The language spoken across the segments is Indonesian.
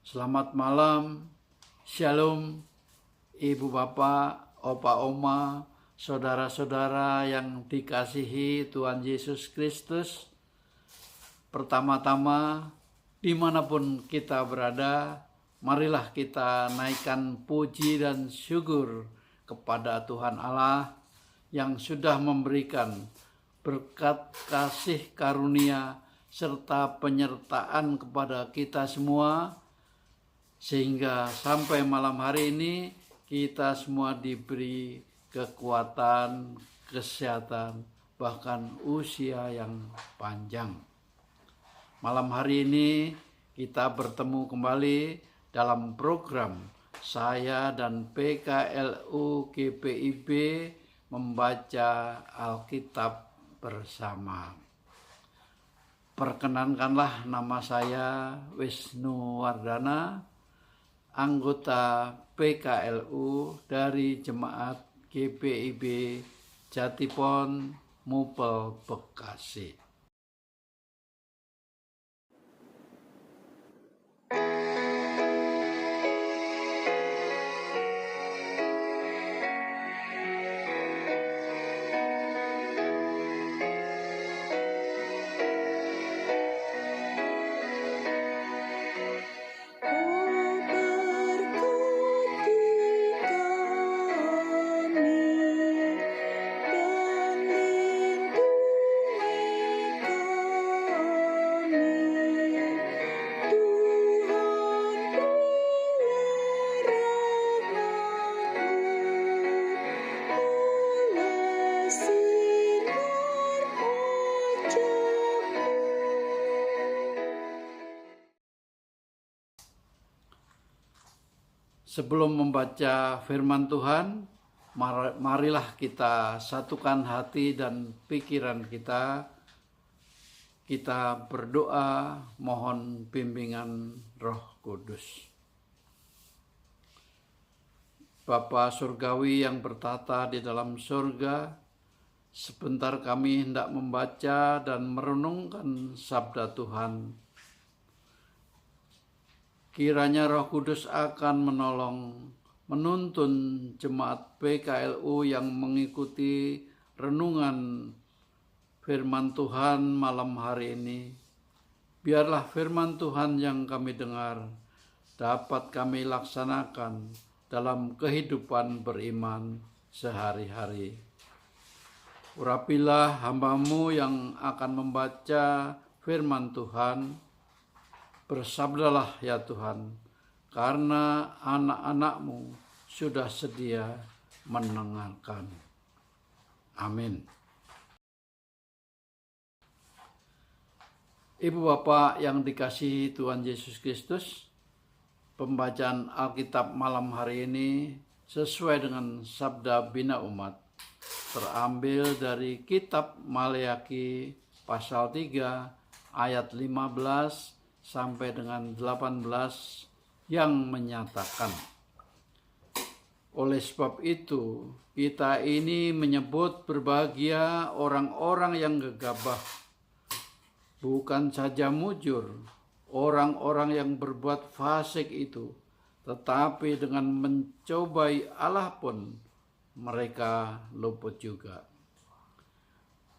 Selamat malam, shalom, ibu bapak, opa oma, saudara-saudara yang dikasihi Tuhan Yesus Kristus. Pertama-tama, dimanapun kita berada, marilah kita naikkan puji dan syukur kepada Tuhan Allah yang sudah memberikan berkat kasih karunia serta penyertaan kepada kita semua, sehingga sampai malam hari ini kita semua diberi kekuatan, kesehatan, bahkan usia yang panjang. Malam hari ini kita bertemu kembali dalam program saya dan PKLU GPIB membaca Alkitab bersama. Perkenankanlah, nama saya Wisnu Wardana, anggota PKLU dari Jemaat GPIB Jatipon, Mupel, Bekasi. Sebelum membaca firman Tuhan, marilah kita satukan hati dan pikiran kita. Kita berdoa mohon bimbingan Roh Kudus. Bapa Surgawi yang bertata di dalam surga, sebentar kami hendak membaca dan merenungkan sabda Tuhan. Kiranya Roh Kudus akan menuntun jemaat PKLU yang mengikuti renungan firman Tuhan malam hari ini. Biarlah firman Tuhan yang kami dengar dapat kami laksanakan dalam kehidupan beriman sehari-hari. Urapilah hamba-Mu yang akan membaca firman Tuhan. Bersabdalah ya Tuhan, karena anak-anak-Mu sudah sedia mendengarkan. Amin. Ibu bapak yang dikasihi Tuhan Yesus Kristus, pembacaan Alkitab malam hari ini sesuai dengan sabda bina umat, terambil dari kitab Maleakhi pasal 3 ayat 15 sampai dengan 18 yang menyatakan, oleh sebab itu kita ini menyebut berbahagia orang-orang yang gegabah, bukan saja mujur orang-orang yang berbuat fasik itu, tetapi dengan mencobai Allah pun mereka luput juga.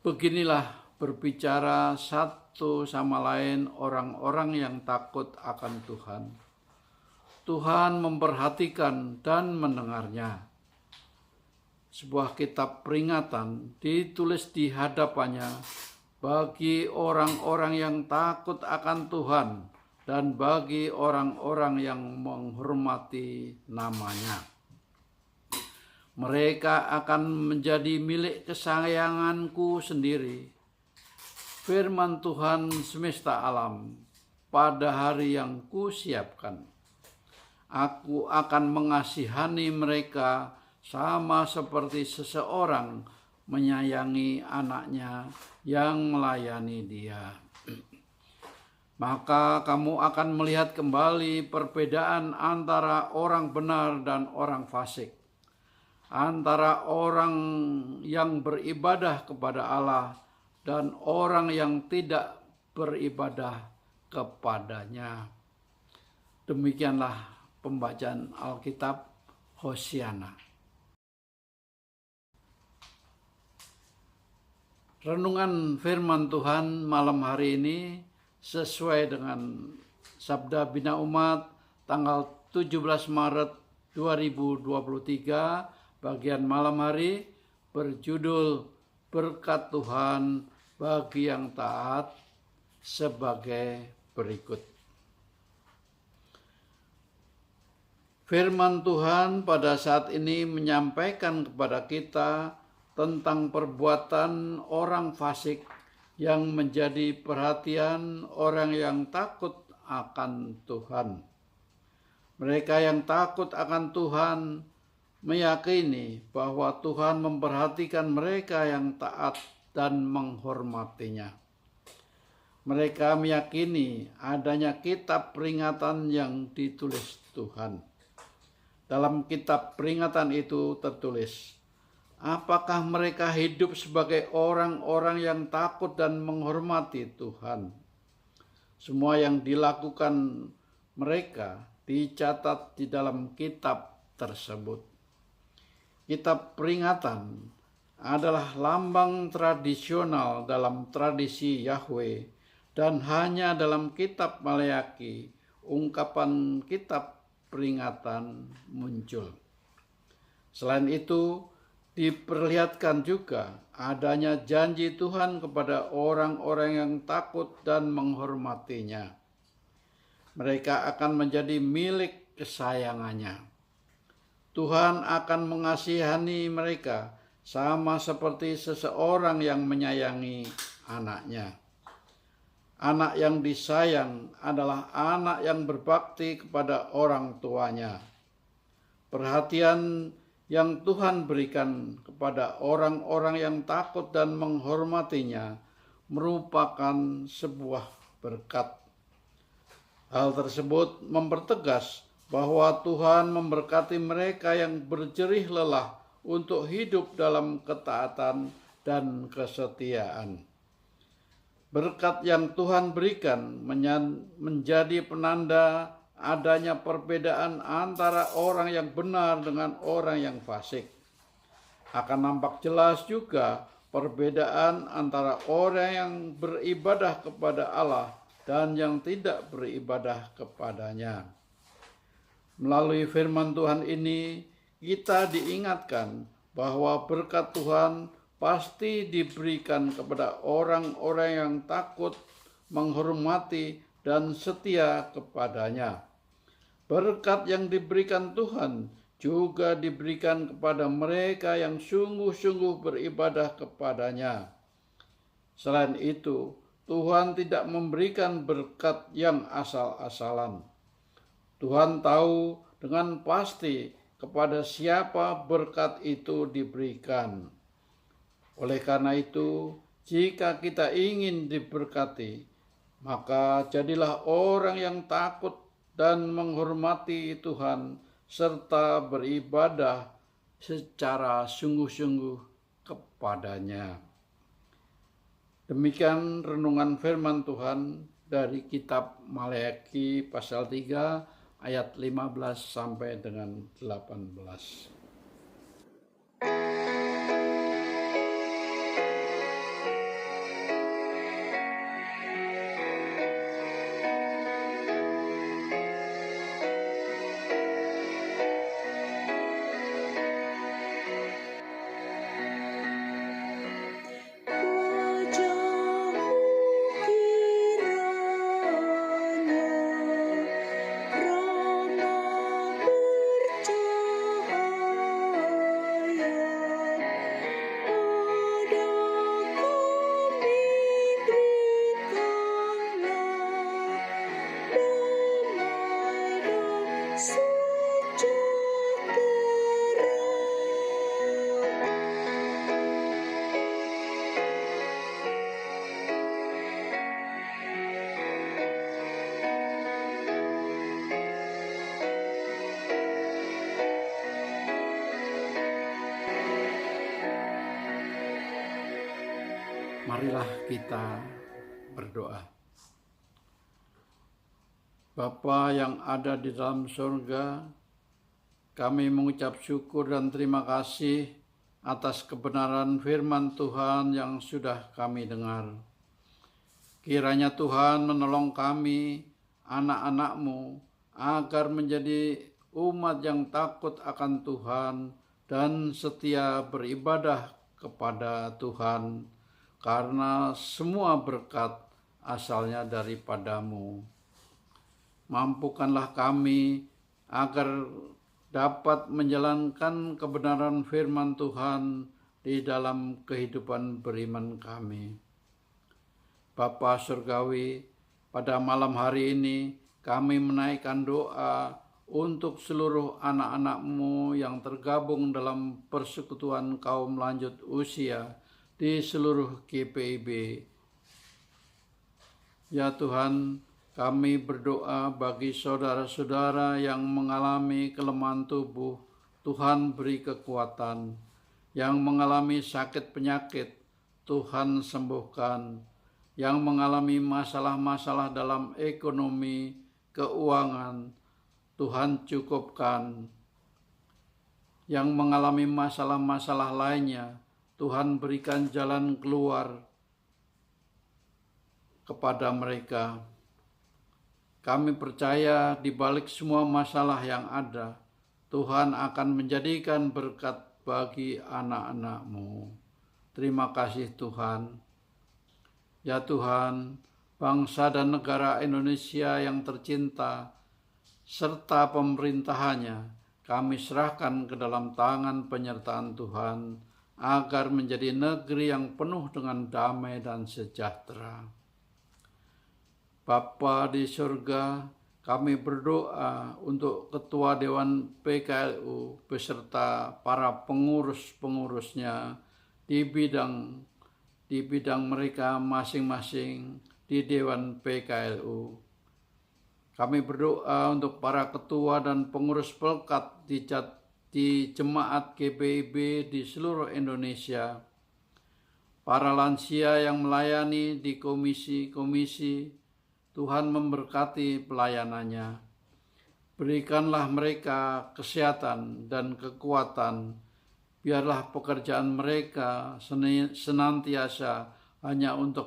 Beginilah berbicara satu sama lain orang-orang yang takut akan Tuhan. Tuhan memperhatikan dan mendengarnya. Sebuah kitab peringatan ditulis di hadapannya bagi orang-orang yang takut akan Tuhan dan bagi orang-orang yang menghormati namanya. Mereka akan menjadi milik kesayanganku sendiri. Firman Tuhan semesta alam pada hari yang kusiapkan. Aku akan mengasihani mereka sama seperti seseorang menyayangi anaknya yang melayani dia. Maka kamu akan melihat kembali perbedaan antara orang benar dan orang fasik, antara orang yang beribadah kepada Allah dan orang yang tidak beribadah kepadanya. Demikianlah pembacaan Alkitab Hosiana. Renungan firman Tuhan malam hari ini sesuai dengan Sabda Bina Umat tanggal 17 Maret 2023 bagian malam hari berjudul Berkat Tuhan bagi yang taat sebagai berikut. Firman Tuhan pada saat ini menyampaikan kepada kita tentang perbuatan orang fasik yang menjadi perhatian orang yang takut akan Tuhan. Mereka yang takut akan Tuhan meyakini bahwa Tuhan memperhatikan mereka yang taat dan menghormatinya. Mereka meyakini adanya kitab peringatan yang ditulis Tuhan. Dalam kitab peringatan itu tertulis, apakah mereka hidup sebagai orang-orang yang takut dan menghormati Tuhan? Semua yang dilakukan mereka dicatat di dalam kitab tersebut. Kitab peringatan adalah lambang tradisional dalam tradisi Yahweh dan hanya dalam kitab Maleaki ungkapan kitab peringatan muncul. Selain itu, diperlihatkan juga adanya janji Tuhan kepada orang-orang yang takut dan menghormatinya. Mereka akan menjadi milik kesayangannya. Tuhan akan mengasihani mereka sama seperti seseorang yang menyayangi anaknya. Anak yang disayang adalah anak yang berbakti kepada orang tuanya. Perhatian yang Tuhan berikan kepada orang-orang yang takut dan menghormatinya merupakan sebuah berkat. Hal tersebut mempertegas bahwa Tuhan memberkati mereka yang berjerih lelah untuk hidup dalam ketaatan dan kesetiaan. Berkat yang Tuhan berikan menjadi penanda adanya perbedaan antara orang yang benar dengan orang yang fasik. Akan nampak jelas juga perbedaan antara orang yang beribadah kepada Allah dan yang tidak beribadah kepadanya. Melalui firman Tuhan ini, kita diingatkan bahwa berkat Tuhan pasti diberikan kepada orang-orang yang takut, menghormati, dan setia kepadanya. Berkat yang diberikan Tuhan juga diberikan kepada mereka yang sungguh-sungguh beribadah kepadanya. Selain itu, Tuhan tidak memberikan berkat yang asal-asalan. Tuhan tahu dengan pasti kepada siapa berkat itu diberikan. Oleh karena itu, jika kita ingin diberkati, maka jadilah orang yang takut dan menghormati Tuhan serta beribadah secara sungguh-sungguh kepadanya. Demikian renungan firman Tuhan dari kitab Maleaki pasal 3 ayat 15 sampai dengan 18. Marilah kita berdoa. Bapa yang ada di dalam surga, kami mengucap syukur dan terima kasih atas kebenaran firman Tuhan yang sudah kami dengar. Kiranya Tuhan menolong kami, anak-anak-Mu, agar menjadi umat yang takut akan Tuhan dan setia beribadah kepada Tuhan, karena semua berkat asalnya daripada-Mu. Mampukanlah kami agar dapat menjalankan kebenaran firman Tuhan di dalam kehidupan beriman kami. Bapa Surgawi, pada malam hari ini kami menaikkan doa untuk seluruh anak-anak-Mu yang tergabung dalam persekutuan kaum lanjut usia di seluruh GPIB. Ya Tuhan, kami berdoa bagi saudara-saudara yang mengalami kelemahan tubuh, Tuhan beri kekuatan. Yang mengalami sakit penyakit, Tuhan sembuhkan. Yang mengalami masalah-masalah dalam ekonomi, keuangan, Tuhan cukupkan. Yang mengalami masalah-masalah lainnya, Tuhan berikan jalan keluar kepada mereka. Kami percaya di balik semua masalah yang ada, Tuhan akan menjadikan berkat bagi anak-anak-Mu. Terima kasih Tuhan. Ya Tuhan, bangsa dan negara Indonesia yang tercinta, serta pemerintahannya, kami serahkan ke dalam tangan penyertaan Tuhan, agar menjadi negeri yang penuh dengan damai dan sejahtera. Bapa di surga, kami berdoa untuk Ketua Dewan PKLU beserta para pengurus-pengurusnya di bidang mereka masing-masing di Dewan PKLU. Kami berdoa untuk para ketua dan pengurus pelkat di jemaat GPIB di seluruh Indonesia, para lansia yang melayani di komisi-komisi. Tuhan memberkati pelayanannya. Berikanlah mereka kesehatan dan kekuatan. Biarlah pekerjaan mereka senantiasa hanya untuk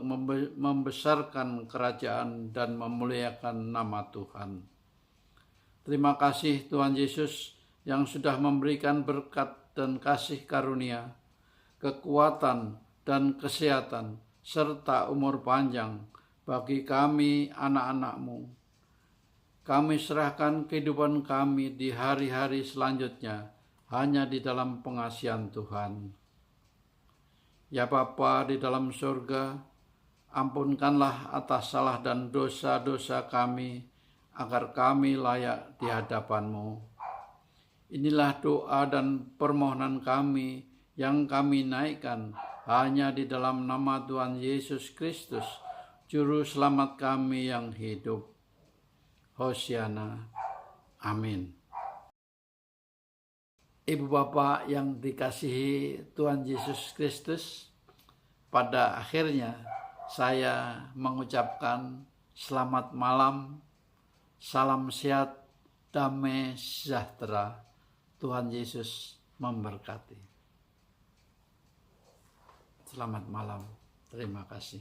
membesarkan kerajaan dan memuliakan nama Tuhan. Terima kasih Tuhan Yesus yang sudah memberikan berkat dan kasih karunia, kekuatan dan kesehatan, serta umur panjang bagi kami anak-anak-Mu. Kami serahkan kehidupan kami di hari-hari selanjutnya hanya di dalam pengasihan Tuhan. Ya Bapa di dalam surga, ampunkanlah atas salah dan dosa-dosa kami, agar kami layak di hadapan-Mu. Inilah doa dan permohonan kami yang kami naikkan hanya di dalam nama Tuhan Yesus Kristus, Juru Selamat kami yang hidup. Hosiana. Amin. Ibu Bapak yang dikasihi Tuhan Yesus Kristus, pada akhirnya saya mengucapkan selamat malam, salam sehat, damai sejahtera. Tuhan Yesus memberkati. Selamat malam. Terima kasih.